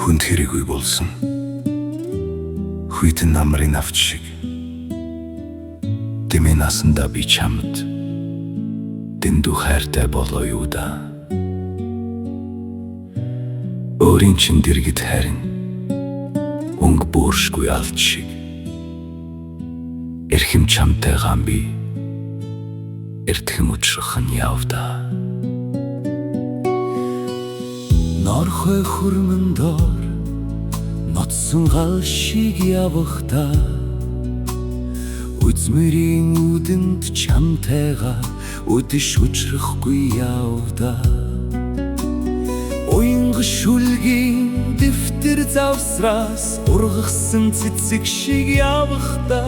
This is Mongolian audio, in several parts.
Хүнд хэрэггүй болсон. Хүйтэн намрын авч шиг. Дэмэн насанда би чамд дэндүү хайртай болоо юу да. Өөрийн чин дэргэд харин өнгө бууршгүй алт шиг. Эрхэм чамтайгаан би эртхэн учрах нь явда. Норхой хөрмөн дор ноцсон гал шиг явахта үзмэрийн үдэнд чамтайгаа үдэш учрахгүй явда. Уянга шүлгийн дэвтэр завсраас ургасан цэцэг шиг явахта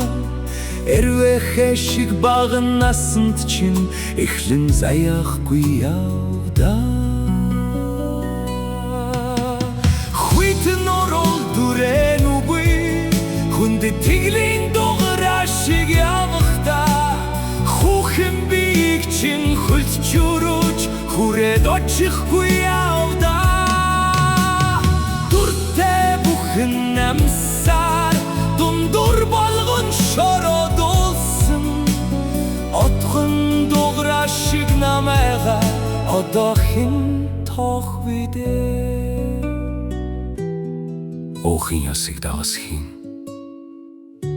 эрвэхэ шиг баган насанд чинь эхлэн заяахгүй явда. Дүрэн үгүй хүндэт тэглийн дуграа шиг явахта хүүхэн биеийг чин хөлчөрөж хүрээд очихгүй явда. Дүртэй бүхэн намсаар дундур болгон шородулсан отхон дуграа шиг намайга одоо хэн тоох бидээ. Охин ясыг дагас хин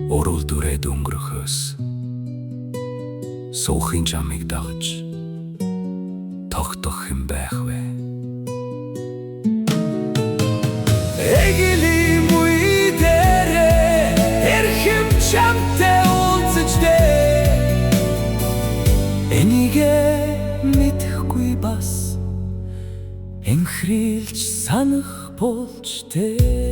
орол дүрээд өнгөрөхөөс суухын чамыг дагаж тогтох юм байх вэ. Эгэлийн үедэрэ эрхэм чамтай уулзаж дээ энийгээ мэдэхгүй бас энхрийлж санах болж дээ.